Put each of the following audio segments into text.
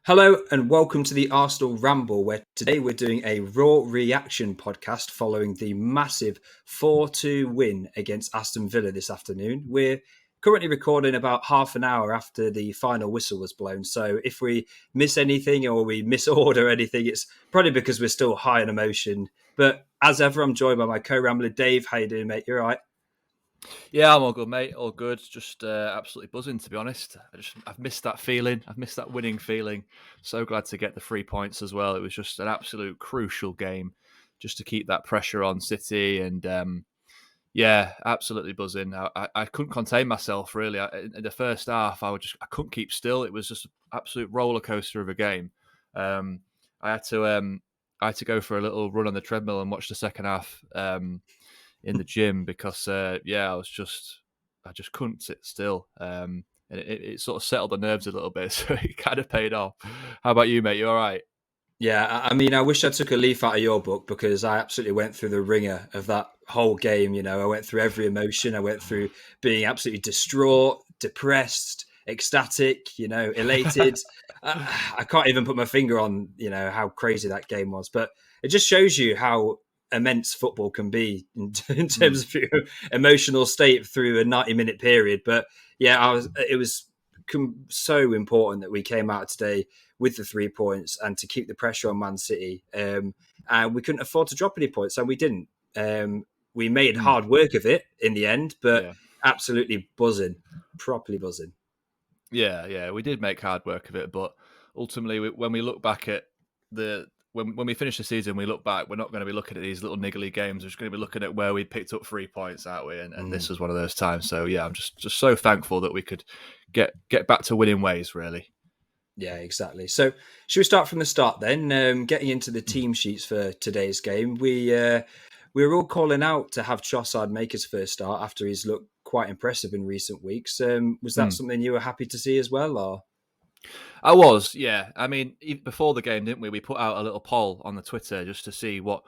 Hello and welcome to the Arsenal Ramble, where today we're doing a raw reaction podcast following the massive 4-2 win against Aston Villa this afternoon. We're currently recording about half an hour after the final whistle was blown, so if we miss anything or we misorder anything, it's probably because we're still high on emotion. But as ever, I'm joined by my co-rambler Dave. How you doing, mate? You all right? Yeah, I'm all good, mate. All good. Just absolutely buzzing, to be honest. I've missed that feeling. I've missed that winning feeling. So glad to get the 3 points as well. It was just an absolute crucial game, just to keep that pressure on City. And yeah, absolutely buzzing. I couldn't contain myself really. In the first half, I couldn't keep still. It was just an absolute roller coaster of a game. Um, I had to I had to go for a little run on the treadmill and watch the second half. In the gym because I just couldn't sit still, and it sort of settled the nerves a little bit, so it kind of paid off. How about you, mate? You all right? Yeah, I mean, I wish I took a leaf out of your book because I absolutely went through the ringer of that whole game. I went through every emotion. I went through being absolutely distraught, depressed, ecstatic, elated. I can't even put my finger on, how crazy that game was. But it just shows you how immense football can be in terms of your emotional state through a 90-minute period. But yeah, it was so important that we came out today with the 3 points and to keep the pressure on Man City. And we couldn't afford to drop any points, and we didn't. We made hard work of it in the end, but Yeah, absolutely buzzing, properly buzzing. yeah. We did make hard work of it, but ultimately, when we look back at when we finish the season, we look back. We're not going to be looking at these little niggly games. We're just going to be looking at where we picked up 3 points, aren't we? And this was one of those times. So yeah, I'm just so thankful that we could get back to winning ways. Really. Yeah, exactly. So, should we start from the start then? Getting into the team sheets for today's game, we were all calling out to have Trossard make his first start after he's looked quite impressive in recent weeks. Was that something you were happy to see as well, or? I was, yeah. I mean, before the game, didn't we? We put out a little poll on the Twitter just to see what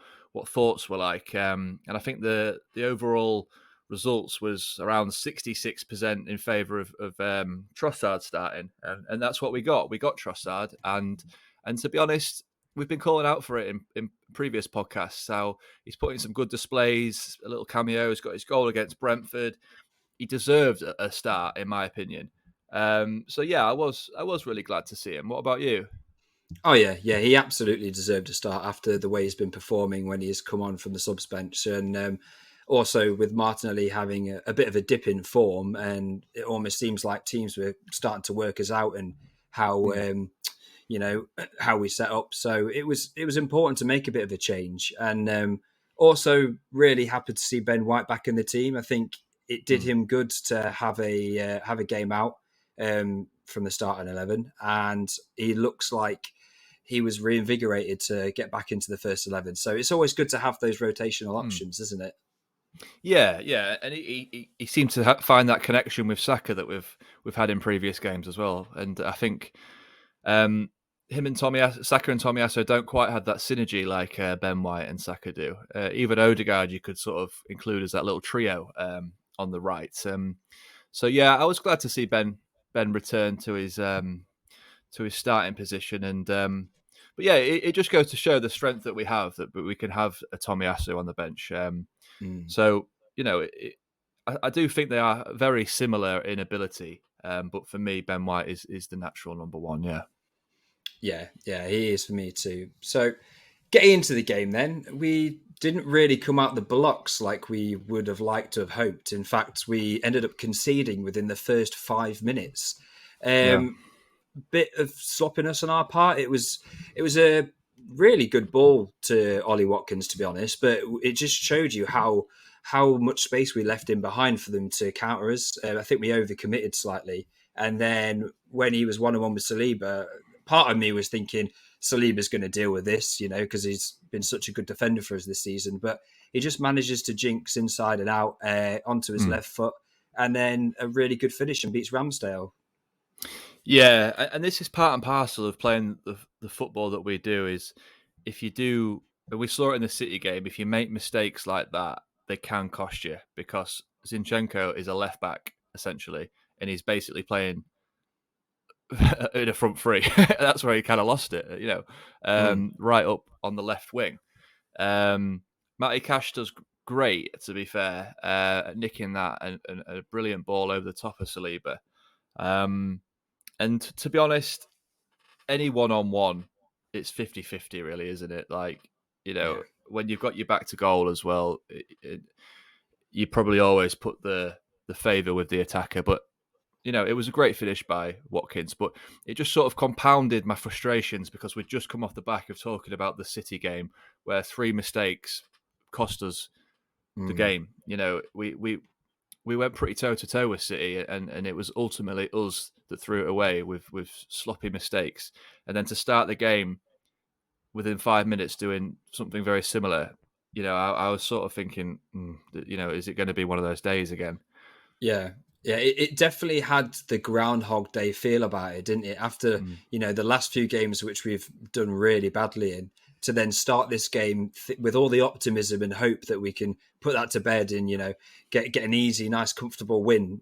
thoughts were like, and I think the overall results was around 66% in favour of Trossard starting, and that's what we got. We got Trossard, and to be honest, we've been calling out for it in previous podcasts. So he's putting some good displays, a little cameo. He's got his goal against Brentford. He deserved a start, in my opinion. So yeah, I was really glad to see him. What about you? Oh yeah, he absolutely deserved a start after the way he's been performing when he's come on from the subs bench, and also with Martinelli having a bit of a dip in form, and it almost seems like teams were starting to work us out and how how we set up. So it was important to make a bit of a change, and also really happy to see Ben White back in the team. I think it did him good to have a game out from the start in 11, and he looks like he was reinvigorated to get back into the first 11. So it's always good to have those rotational options, isn't it? Yeah, and he seemed to find that connection with Saka that we've had in previous games as well. And I think him and Saka and Tomiyasu don't quite have that synergy like Ben White and Saka do. Even Odegaard, you could sort of include as that little trio on the right. So yeah, I was glad to see Ben return to his starting position, and but yeah, it just goes to show the strength that we have, that we can have a Tomiyasu on the bench. So I do think they are very similar in ability, but for me, Ben White is the natural number one. Yeah. Yeah, he is for me too. So getting into the game then, we didn't really come out the blocks like we would have liked to have hoped. In fact, we ended up conceding within the first 5 minutes. Yeah. Bit of sloppiness on our part. It was a really good ball to Ollie Watkins, to be honest, but it just showed you how much space we left in behind for them to counter us. I think we overcommitted slightly, and then when he was 1-on-1 with Saliba, part of me was thinking Saliba's going to deal with this, because he's been such a good defender for us this season, but he just manages to jinx inside and out onto his left foot, and then a really good finish and beats Ramsdale. Yeah, and this is part and parcel of playing the football that we do. Is if you do, and we saw it in the City game, if you make mistakes like that, they can cost you, because Zinchenko is a left back essentially, and he's basically playing in a front three. That's where he kind of lost it, right up on the left wing. Matty Cash does great, to be fair, at nicking that and a brilliant ball over the top of Saliba. And to be honest, any one-on-one, it's 50-50 really, isn't it? Like, Yeah. when you've got your back to goal as well, you probably always put the favour with the attacker. But, it was a great finish by Watkins, but it just sort of compounded my frustrations because we'd just come off the back of talking about the City game where 3 mistakes cost us the game. We went pretty toe to toe with City, and it was ultimately us that threw it away with sloppy mistakes. And then to start the game within 5 minutes doing something very similar, I was sort of thinking, is it going to be one of those days again? Yeah. Yeah, it definitely had the Groundhog Day feel about it, didn't it? After, the last few games, which we've done really badly in, to then start this game with all the optimism and hope that we can put that to bed and, get an easy, nice, comfortable win,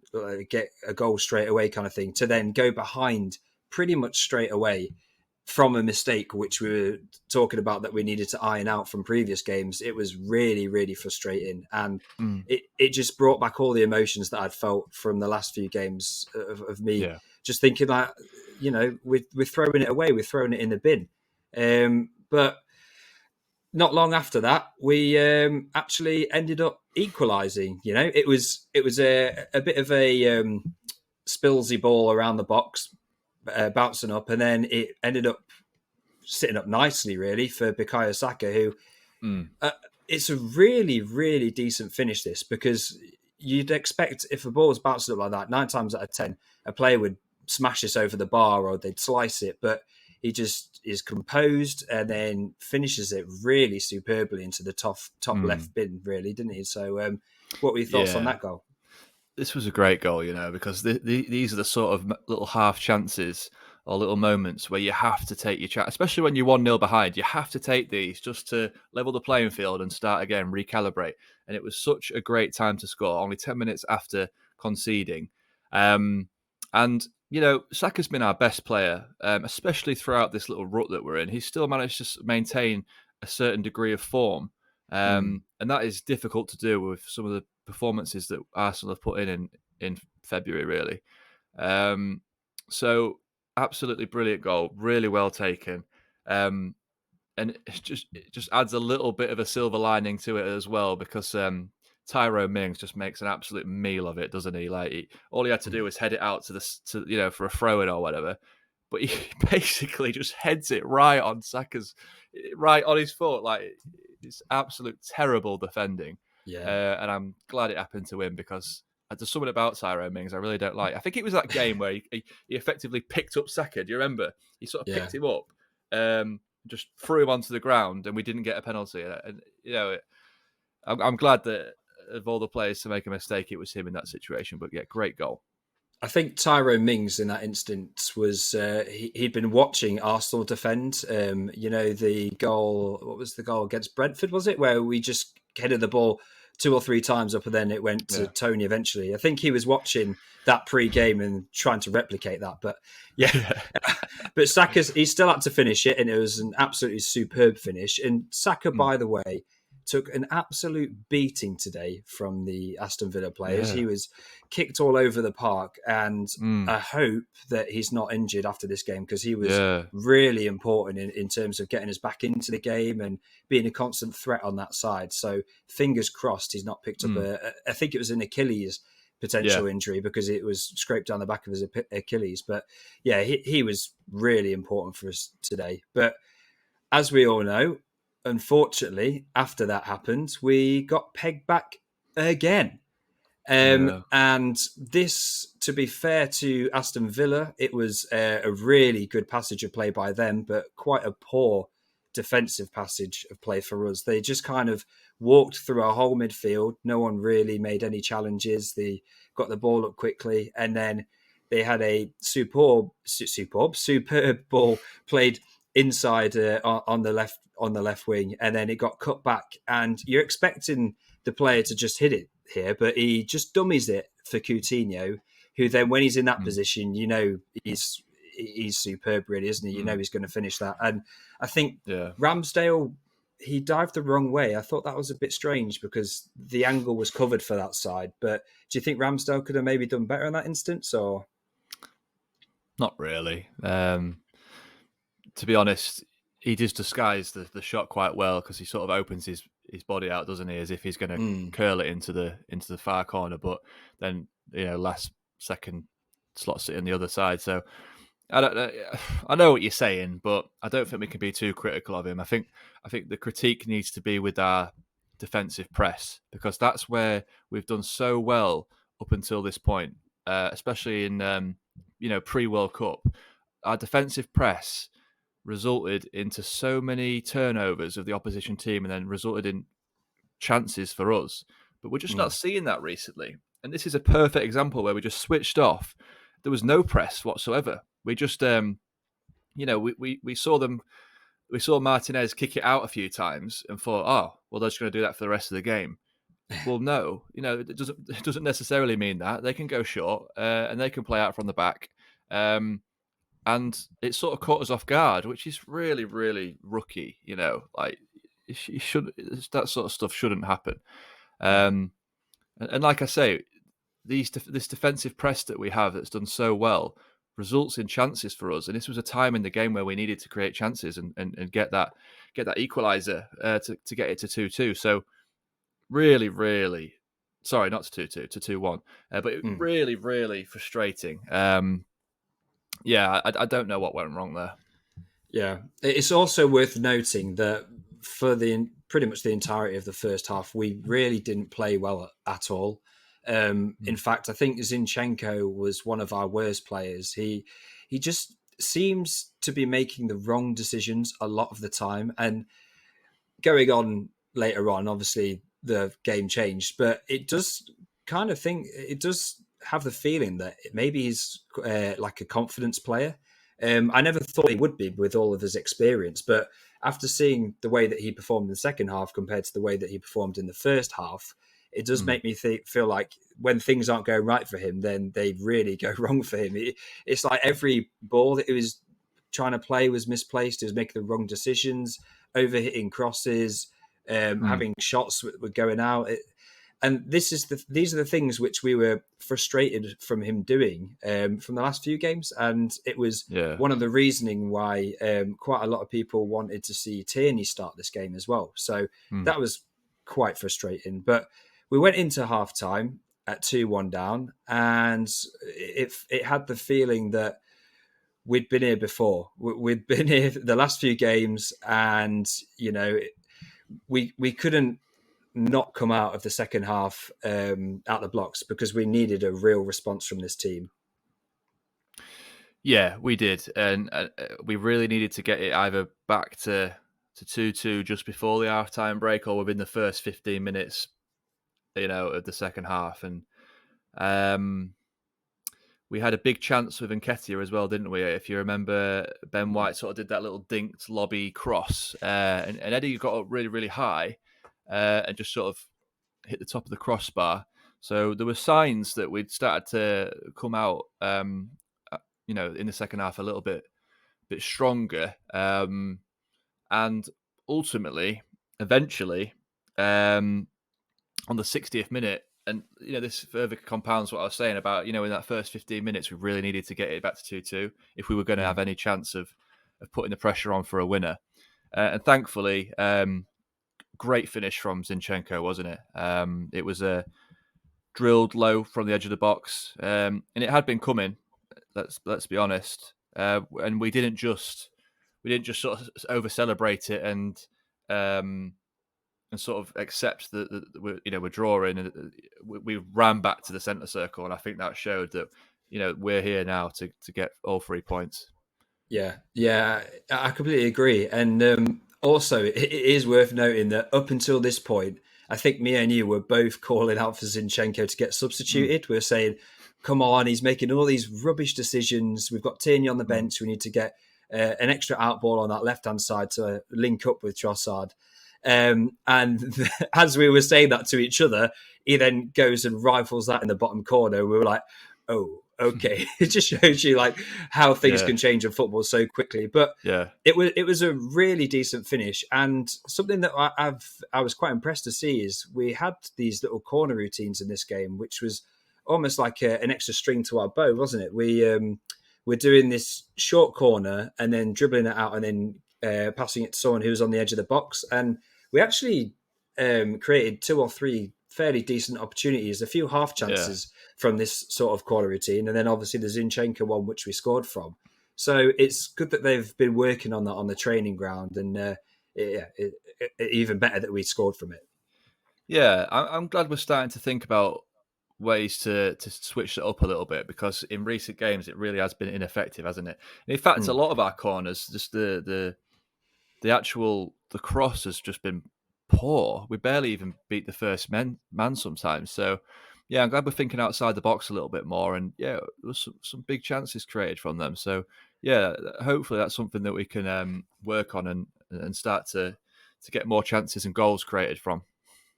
get a goal straight away kind of thing, to then go behind pretty much straight away from a mistake, which we were talking about that we needed to iron out from previous games. It was really, really frustrating. And it just brought back all the emotions that I'd felt from the last few games of me just thinking like, we're throwing it away, we're throwing it in the bin. But not long after that, we actually ended up equalising. It was a bit of a spillsy ball around the box, bouncing up, and then it ended up sitting up nicely, really, for Bukayo Saka, who it's a really, really decent finish, this, because you'd expect if a ball was bouncing up like that, 9 times out of 10, a player would smash this over the bar or they'd slice it, but he just is composed and then finishes it really superbly into the top left bin, really, didn't he? So what were your thoughts on that goal? This was a great goal, because these are the sort of little half chances or little moments where you have to take your chance, especially when you're 1-0 behind. You have to take these just to level the playing field and start again, recalibrate. And it was such a great time to score, only 10 minutes after conceding. And, Saka's been our best player, especially throughout this little rut that we're in. He's still managed to maintain a certain degree of form. And that is difficult to do with some of the performances that Arsenal have put in February, really. So absolutely brilliant goal, really well taken. And it just adds a little bit of a silver lining to it as well, because Tyrone Mings just makes an absolute meal of it, doesn't he? Like, all he had to do was head it out for a throw in or whatever, but he basically just heads it right on his foot. Like, it's absolute terrible defending. Yeah. And I'm glad it happened to him, because there's something about Tyrone Mings I really don't like. I think it was that game where he effectively picked up Saka. Do you remember? He sort of picked him up, just threw him onto the ground, and we didn't get a penalty. And I'm glad that of all the players to make a mistake, it was him in that situation. But yeah, great goal. I think Tyrone Mings in that instance was he'd been watching Arsenal defend. The goal. What was the goal against Brentford? Was it where we just headed the ball 2 or 3 times up and then it went to Tony eventually? I think he was watching that pre-game and trying to replicate that. But but he still had to finish it, and it was an absolutely superb finish. And Saka, by the way, took an absolute beating today from the Aston Villa players. He was kicked all over the park, and I hope that he's not injured after this game, because he was really important in terms of getting us back into the game and being a constant threat on that side. So fingers crossed he's not picked up I think it was an Achilles potential injury, because it was scraped down the back of his Achilles. But yeah, he was really important for us today. But as we all know, unfortunately, after that happened, we got pegged back again. And this, to be fair to Aston Villa, it was a really good passage of play by them, but quite a poor defensive passage of play for us. They just kind of walked through our whole midfield. No one really made any challenges. They got the ball up quickly, and then they had a superb ball played inside on the left wing, and then it got cut back, and you're expecting the player to just hit it here, but he just dummies it for Coutinho, who then, when he's in that position, he's he's superb, really, isn't he? You know he's going to finish that. And I think Yeah. Ramsdale, he dived the wrong way. I thought that was a bit strange because the angle was covered for that side. But do you think Ramsdale could have maybe done better in that instance, or? Not really. To be honest, he does disguise the shot quite well because he sort of opens his body out, doesn't he, as if he's going to curl it into the far corner. But then, last second slots it in the other side. So I don't know. I know what you're saying, but I don't think we can be too critical of him. I think the critique needs to be with our defensive press, because that's where we've done so well up until this point, especially in pre-World Cup. Our defensive press resulted into so many turnovers of the opposition team and then resulted in chances for us. But we're just not seeing that recently. And this is a perfect example where we just switched off. There was no press whatsoever. We just, we saw them. We saw Martinez kick it out a few times and thought, oh, well, they're just going to do that for the rest of the game. Well, no, it doesn't necessarily mean that. They can go short and they can play out from the back. And it sort of caught us off guard, which is really, really rookie. Like you should, that sort of stuff shouldn't happen. And like I say, this defensive press that we have that's done so well results in chances for us. And this was a time in the game where we needed to create chances and get that equaliser to get it to 2-2. So really, really, sorry, not to 2-2, to 2-1. But really, really frustrating. I don't know what went wrong there. Yeah, it's also worth noting that for pretty much the entirety of the first half, we really didn't play well at all. In fact, I think Zinchenko was one of our worst players. He just seems to be making the wrong decisions a lot of the time. And going on later on, obviously the game changed, but it does have the feeling that maybe he's like a confidence player. I never thought he would be with all of his experience, but after seeing the way that he performed in the second half compared to the way that he performed in the first half, it does make me feel like when things aren't going right for him, then they really go wrong for him. It's like every ball that he was trying to play was misplaced. He was making the wrong decisions, overhitting crosses, having shots that were going out. And these are the things which we were frustrated from him doing from the last few games. And it was one of the reasoning why quite a lot of people wanted to see Tierney start this game as well. So that was quite frustrating. But we went into half-time at 2-1 down, and it had the feeling that we'd been here before. We'd been here the last few games, and, we couldn't not come out of the second half out the blocks because we needed a real response from this team. Yeah, we did. And we really needed to get it either back to 2-2 just before the half-time break or within the first 15 minutes, of the second half. And we had a big chance with Nketiah as well, didn't we? If you remember, Ben White sort of did that little dinked lobby cross, and Eddie got up really, really high and just sort of hit the top of the crossbar. So there were signs that we'd started to come out, in the second half a little bit stronger, and ultimately, eventually, on the 60th minute. And, this further compounds what I was saying about, in that first 15 minutes, we really needed to get it back to 2-2 if we were going to have any chance of putting the pressure on for a winner. And thankfully, great finish from Zinchenko, wasn't it? It was a drilled low from the edge of the box. And it had been coming, let's be honest. And we didn't just sort of over-celebrate it and sort of accept that we're drawing, and we ran back to the centre circle, and I think that showed that we're here now to get all 3 points. Yeah, I completely agree, and also it is worth noting that up until this point, I think me and you were both calling out for Zinchenko to get substituted. We're saying, "Come on, he's making all these rubbish decisions. We've got Tierney on the bench. We need to get an extra out ball on that left hand side to link up with Trossard." And as we were saying that to each other, he then goes and rifles that in the bottom corner. We were like, oh, okay, it just shows you like how things Yeah, can change in football so quickly. But yeah, it was a really decent finish, and something that I was quite impressed to see is we had these little corner routines in this game, which was almost like an extra string to our bow, wasn't it? We're doing this short corner and then dribbling it out and then passing it to someone who's on the edge of the box, and we actually created two or three fairly decent opportunities, a few half yeah. chances from this sort of corner routine, and then obviously the Zinchenko one, which we scored from. So it's good that they've been working on that on the training ground, and even better that we scored from it. Yeah, I'm glad we're starting to think about ways to switch it up a little bit, because in recent games it really has been ineffective, hasn't it? And in fact, a Mm. lot of our corners, just the actual the cross has just been poor. We barely even beat the first man sometimes. So yeah, I'm glad we're thinking outside the box a little bit more. And yeah, there was some big chances created from them. So yeah, hopefully that's something that we can work on and start to get more chances and goals created from.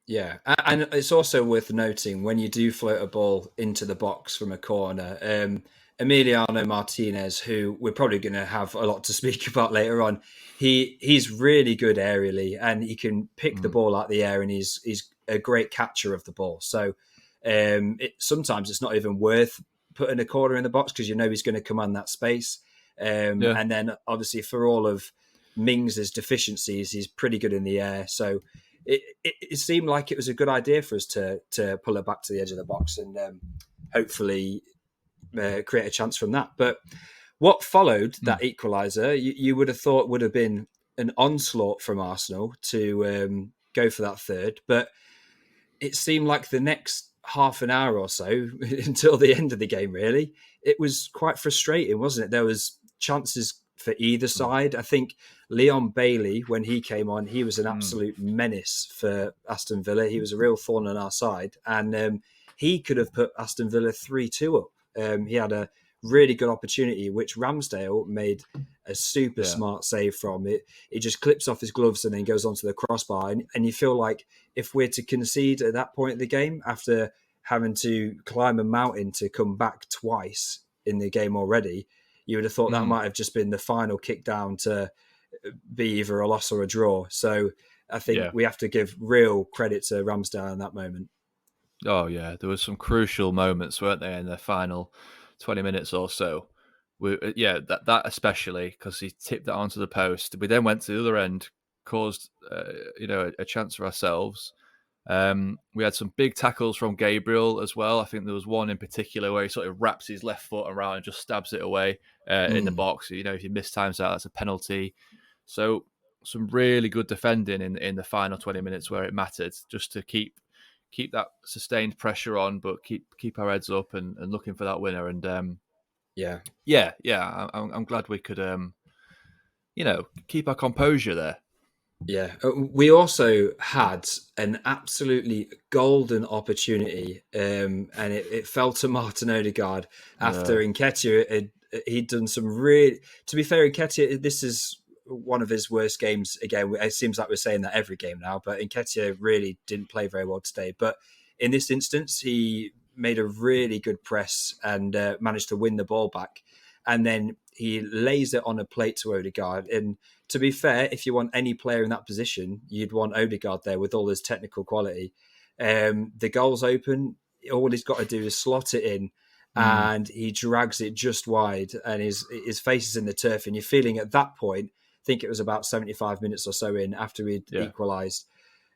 Yeah, and it's also worth noting when you do float a ball into the box from a corner, Emiliano Martinez, who we're probably going to have a lot to speak about later on, he's really good aerially and he can pick the Mm, ball out of the air, and he's a great catcher of the ball. So sometimes it's not even worth putting a corner in the box because you know he's going to command that space. yeah. And then obviously for all of Mings's deficiencies, he's pretty good in the air. So it seemed like it was a good idea for us to pull it back to the edge of the box and hopefully create a chance from that. But what followed Mm, that equaliser, you would have thought would have been an onslaught from Arsenal to go for that third, but it seemed like the next half an hour or so until the end of the game, really, it was quite frustrating, wasn't it? There was chances for either mm, side. I think Leon Bailey, when he came on, he was an mm. absolute menace for Aston Villa. He was a real thorn on our side, and he could have put Aston Villa 3-2 up. He had a really good opportunity, which Ramsdale made a super Yeah. smart save from. It just clips off his gloves and then goes onto the crossbar, and you feel like if we're to concede at that point of the game after having to climb a mountain to come back twice in the game already, you would have thought that Mm, might have just been the final kick down to be either a loss or a draw. So I think yeah. we have to give real credit to Ramsdale in that moment. Oh yeah, there was some crucial moments, weren't there, in the final 20 minutes or so. Yeah, that especially, because he tipped that onto the post. We then went to the other end, caused a chance for ourselves. We had some big tackles from Gabriel as well. I think there was one in particular where he sort of wraps his left foot around and just stabs it away in the Mm. box. You know, if he mistimes that, that's a penalty. So some really good defending in the final 20 minutes where it mattered, just to keep that sustained pressure on, but keep our heads up and looking for that winner. And Yeah. yeah, I'm glad we could keep our composure there. Yeah, we also had an absolutely golden opportunity, and it fell to Martin Odegaard after Uh, Nketiah he'd done some really. To be fair, Nketiah, this is one of his worst games. Again, it seems like we're saying that every game now, but Nketiah really didn't play very well today. But in this instance, he made a really good press and managed to win the ball back, and then he lays it on a plate to Odegaard. And to be fair, if you want any player in that position, you'd want Odegaard there with all his technical quality. The goal's open. All he's got to do is slot it in, mm, and he drags it just wide, and his face is in the turf. And you're feeling at that point, I think it was about 75 minutes or so in after he'd yeah. equalised,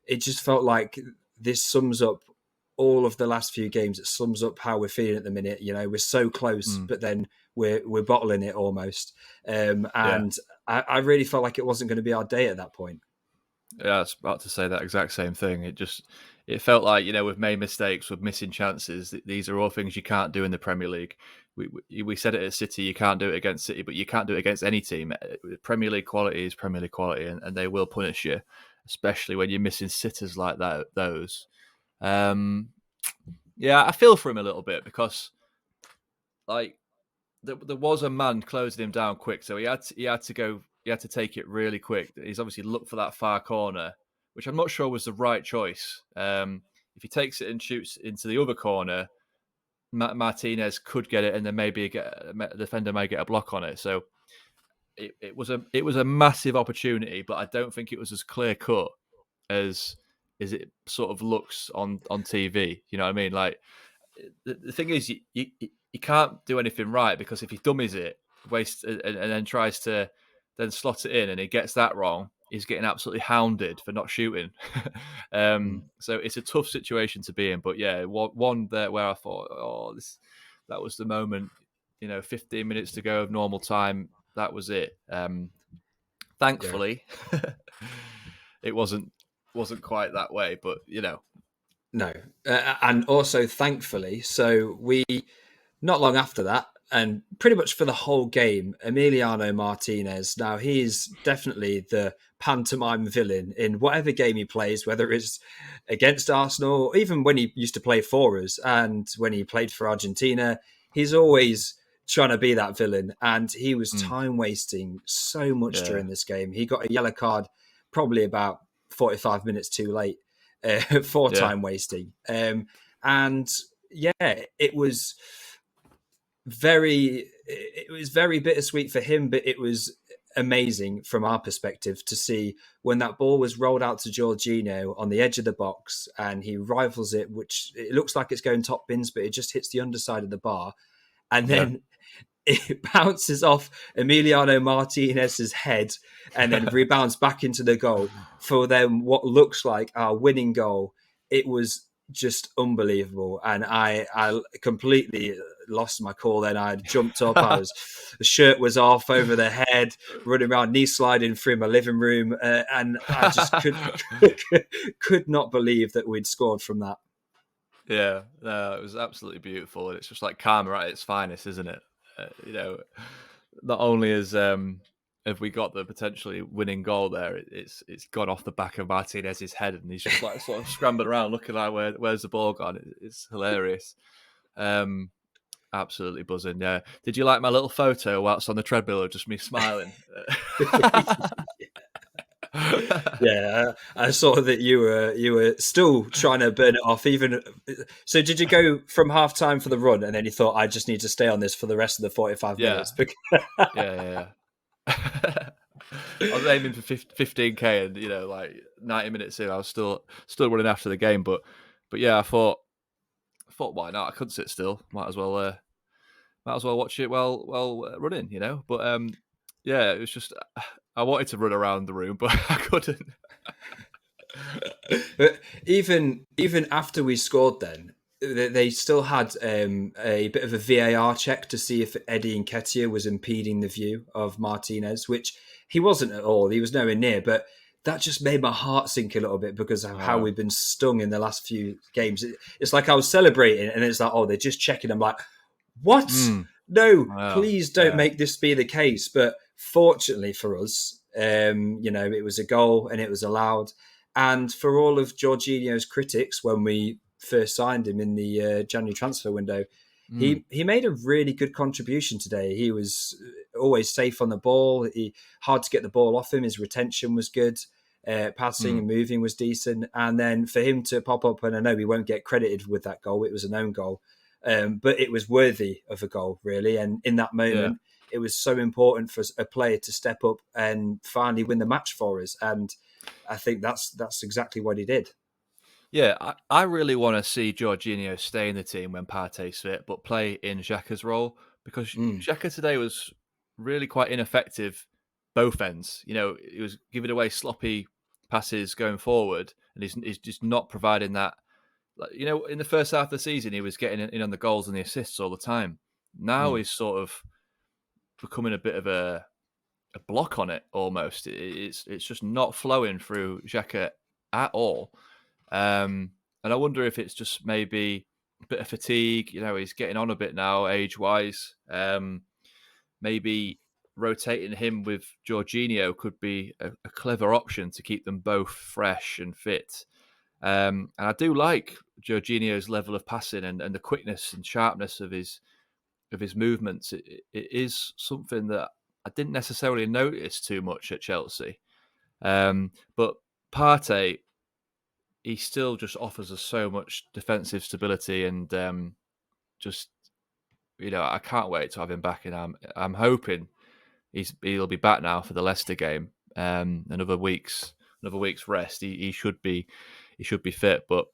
it just felt like this sums up all of the last few games. It sums up how we're feeling at the minute. You know, we're so close, Mm, but then we're bottling it almost. yeah. And I really felt like it wasn't going to be our day at that point. Yeah, I was about to say that exact same thing. It felt like, we've made mistakes, we're missing chances. These are all things you can't do in the Premier League. We said it at City, you can't do it against City, but you can't do it against any team. Premier League quality is Premier League quality, and they will punish you, especially when you're missing sitters like that. Those, yeah, I feel for him a little bit, because like there was a man closing him down quick, so he had to take it really quick. He's obviously looked for that far corner, which I'm not sure was the right choice. If he takes it and shoots into the other corner, Martinez could get it, and then maybe the defender may get a block on it. So it was a massive opportunity, but I don't think it was as clear cut as it sort of looks on TV. You know what I mean? Like the thing is, you can't do anything right, because if he dummies it, and then tries to then slot it in, and he gets that wrong, he's getting absolutely hounded for not shooting. So it's a tough situation to be in. But yeah, one there where I thought, oh, that was the moment. 15 minutes to go of normal time. That was it. Thankfully, it wasn't quite that way. But No. And also, thankfully, so we, not long after that, and pretty much for the whole game, Emiliano Martinez, now he's definitely the pantomime villain in whatever game he plays, whether it's against Arsenal, or even when he used to play for us and when he played for Argentina, he's always trying to be that villain. And he was time wasting so much during this game. He got a yellow card probably about 45 minutes too late for time wasting. And yeah, it was very bittersweet for him, but it was amazing from our perspective to see when that ball was rolled out to Jorginho on the edge of the box and he rifles it, which it looks like it's going top bins, but it just hits the underside of the bar. And then it bounces off Emiliano Martinez's head and then rebounds back into the goal for them, what looks like our winning goal. It was just unbelievable. And I completely lost my cool then. I jumped up. The shirt was off over the head, running around, knee sliding through my living room. And I just could not believe that we'd scored from that. Yeah, no, it was absolutely beautiful. And it's just like karma at its finest, isn't it? Not only have we got the potentially winning goal there, it's gone off the back of Martinez's head, and he's just like sort of scrambling around looking like where's the ball gone. It's hilarious. Absolutely buzzing. Yeah. Did you like my little photo whilst on the treadmill of just me smiling? Yeah, I saw that you were still trying to burn it off. Even so, did you go from half time for the run, and then you thought, I just need to stay on this for the rest of the 45 minutes? Yeah. I was aiming for 15k, and like 90 minutes in, I was still running after the game. But yeah, I thought why not? I couldn't sit still. Might as well watch it while running. But yeah, it was just I wanted to run around the room, but I couldn't. But even after we scored, then they still had a bit of a VAR check to see if Eddie Nketiah was impeding the view of Martinez, which he wasn't at all. He was nowhere near, but that just made my heart sink a little bit because of how we've been stung in the last few games. It's like I was celebrating, and it's like, oh, they're just checking. I'm like, what? No, please don't make this be the case. But fortunately for us, it was a goal and it was allowed. And for all of Jorginho's critics, when we first signed him in the January transfer window, he made a really good contribution today. He was always safe on the ball. Hard to get the ball off him. His retention was good. Passing and moving was decent. And then for him to pop up, and I know we won't get credited with that goal. It was an own goal. But it was worthy of a goal, really. And in that moment, it was so important for a player to step up and finally win the match for us. And I think that's exactly what he did. Yeah, I really want to see Jorginho stay in the team when Partey's fit, but play in Xhaka's role, because Xhaka today was really quite ineffective both ends. He was giving away sloppy passes going forward, and he's just not providing that. In the first half of the season, he was getting in on the goals and the assists all the time. Now he's sort of becoming a bit of a block on it almost. It's just not flowing through Xhaka at all. And I wonder if it's just maybe a bit of fatigue. He's getting on a bit now, age-wise. Maybe rotating him with Jorginho could be a clever option to keep them both fresh and fit. And I do like Jorginho's level of passing and the quickness and sharpness of his movements. It is something that I didn't necessarily notice too much at Chelsea. But Partey, he still just offers us so much defensive stability, and just, I can't wait to have him back, and I'm hoping he'll be back now for the Leicester game. Another week's rest. He should be fit, but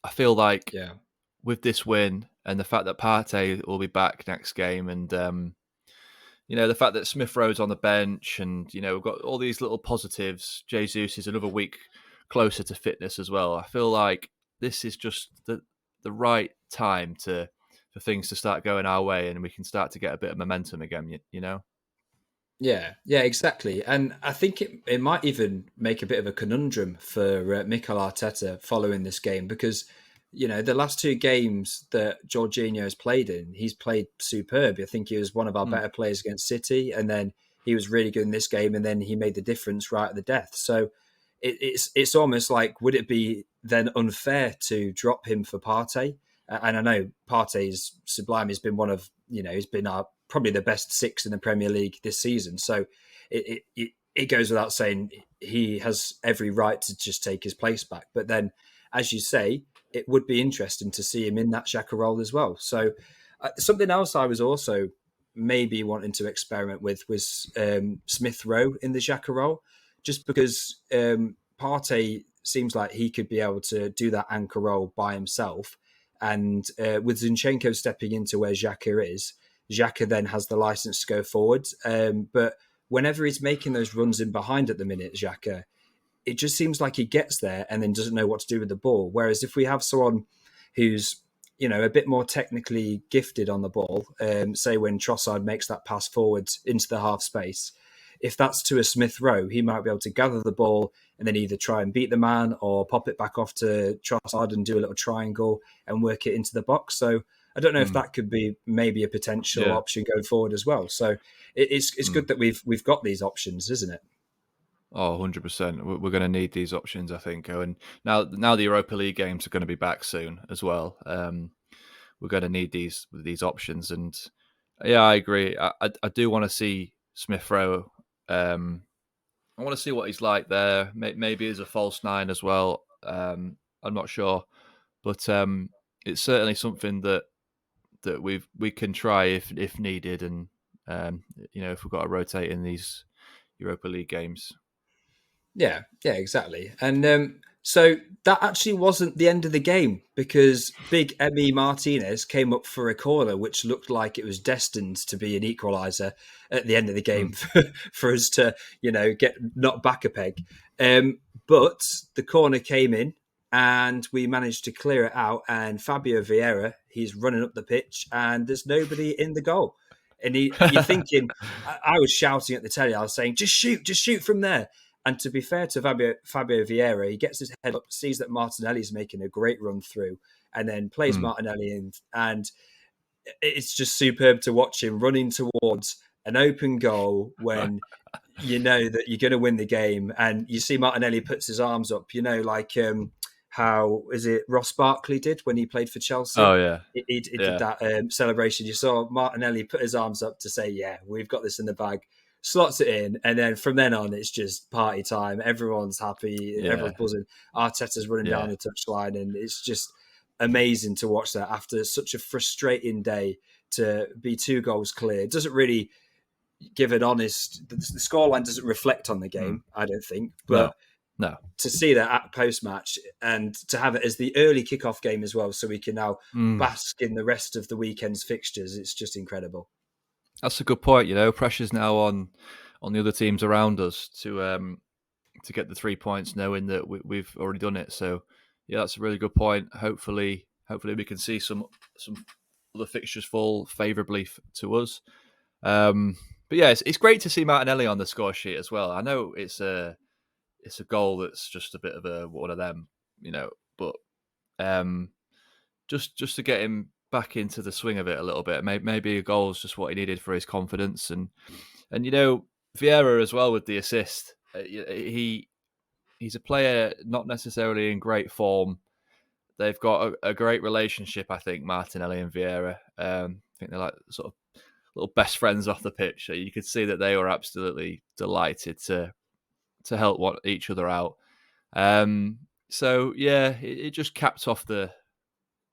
I feel like Yeah. with this win and the fact that Partey will be back next game, and the fact that Smith Rowe's on the bench, and we've got all these little positives. Jesus is another week closer to fitness as well. I feel like this is just the right time for things to start going our way, and we can start to get a bit of momentum again. Yeah, exactly. And I think it might even make a bit of a conundrum for Mikel Arteta following this game because, the last two games that Jorginho has played in, he's played superb. I think he was one of our better players against City, and then he was really good in this game, and then he made the difference right at the death. So it's almost like, would it be then unfair to drop him for Partey? And I know Partey's sublime. He's been one of, he's been probably the best six in the Premier League this season. So it goes without saying he has every right to just take his place back. But then, as you say, it would be interesting to see him in that Xhaka role as well. So something else I was also maybe wanting to experiment with was Smith Rowe in the Xhaka role, just because Partey seems like he could be able to do that anchor role by himself. And with Zinchenko stepping into where Xhaka is, Xhaka then has the license to go forward. But whenever he's making those runs in behind at the minute, Xhaka, it just seems like he gets there and then doesn't know what to do with the ball. Whereas if we have someone who's, a bit more technically gifted on the ball, say when Trossard makes that pass forward into the half space, if that's to a Smith Rowe, he might be able to gather the ball and then either try and beat the man or pop it back off to Trossard and do a little triangle and work it into the box. So I don't know if that could be maybe a potential option going forward as well. So it's good that we've got these options, isn't it? Oh, 100%. We're going to need these options, I think. And now the Europa League games are going to be back soon as well. We're going to need these options. And yeah, I agree. I do want to see Smith Rowe. I want to see what he's like there. Maybe as a false nine as well. I'm not sure. But it's certainly something that we can try if needed. And, if we've got to rotate in these Europa League games. Yeah, exactly. And so that actually wasn't the end of the game because big Emi Martinez came up for a corner, which looked like it was destined to be an equaliser at the end of the game for us to, get knocked back a peg. But the corner came in and we managed to clear it out. And Fabio Vieira, he's running up the pitch and there's nobody in the goal. And you're thinking, I was shouting at the telly, I was saying, just shoot from there. And to be fair to Fabio Vieira, he gets his head up, sees that Martinelli's making a great run through, and then plays Martinelli in. And it's just superb to watch him running towards an open goal when you know that you're going to win the game. And you see Martinelli puts his arms up, like how is it Ross Barkley did when he played for Chelsea? Oh, yeah. He did that celebration. You saw Martinelli put his arms up to say, yeah, we've got this in the bag. Slots it in, and then from then on, it's just party time. Everyone's happy, everyone's buzzing. Arteta's running down the touchline, and it's just amazing to watch that after such a frustrating day to be 2 goals clear. It doesn't really give an honest. The scoreline doesn't reflect on the game, I don't think. But no. To see that at post match and to have it as the early kickoff game as well, so we can now bask in the rest of the weekend's fixtures, it's just incredible. That's a good point. Pressure's now on the other teams around us to get the 3 points, knowing that we've already done it. So, yeah, that's a really good point. Hopefully we can see some other fixtures fall favourably to us. But yeah, it's great to see Martinelli on the score sheet as well. I know it's a goal that's just a bit of a one of them, but just to get him back into the swing of it a little bit. Maybe a goal is just what he needed for his confidence, and Vieira as well with the assist. He's a player not necessarily in great form. They've got a great relationship, I think, Martinelli and Vieira. I think they're like sort of little best friends off the pitch. So you could see that they were absolutely delighted to help each other out. So yeah, it just capped off the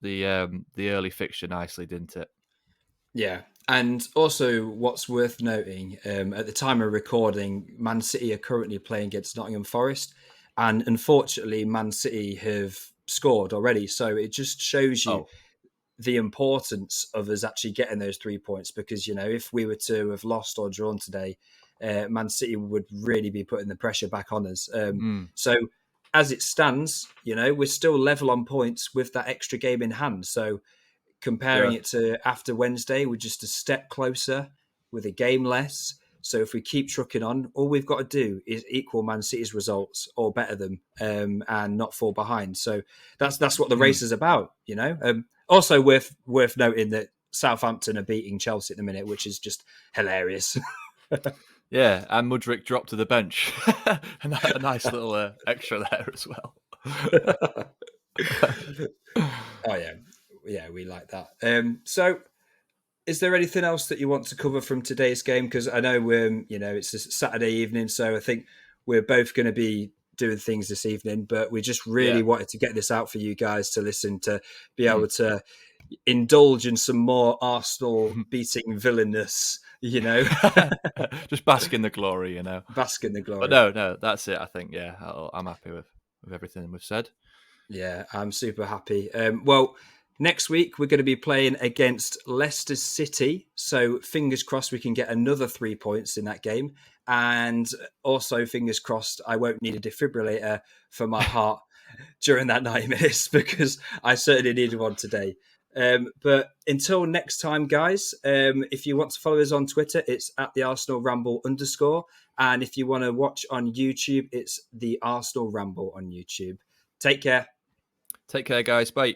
the early fixture nicely, didn't it? Yeah. And also, what's worth noting, at the time of recording, Man City are currently playing against Nottingham Forest. And unfortunately, Man City have scored already. So it just shows you Oh, the importance of us actually getting those 3 points. Because, if we were to have lost or drawn today, Man City would really be putting the pressure back on us. So as it stands, we're still level on points with that extra game in hand. So comparing yeah. it to after Wednesday, we're just a step closer with a game less. So if we keep trucking on, all we've got to do is equal Man City's results or better them, and not fall behind. So that's what the race is about. Also worth noting that Southampton are beating Chelsea at the minute, which is just hilarious. Yeah, and Mudryk dropped to the bench. A nice little extra there as well. Oh yeah, we like that. So, is there anything else that you want to cover from today's game? Because I know it's a Saturday evening, so I think we're both going to be doing things this evening. But we just really Yeah. wanted to get this out for you guys to listen to, be Mm. able to indulge in some more Arsenal beating villainous. Just bask in the glory, Bask in the But glory. no, that's it. I think, yeah, I'm happy with everything we've said. Yeah, I'm super happy. Well, next week we're going to be playing against Leicester City. So fingers crossed we can get another 3 points in that game. And also fingers crossed I won't need a defibrillator for my heart during that 90 minutes because I certainly needed one today. But until next time, guys, if you want to follow us on Twitter, it's at the Arsenal Ramble _. And if you want to watch on YouTube, it's the Arsenal Ramble on YouTube. Take care. Take care, guys. Bye.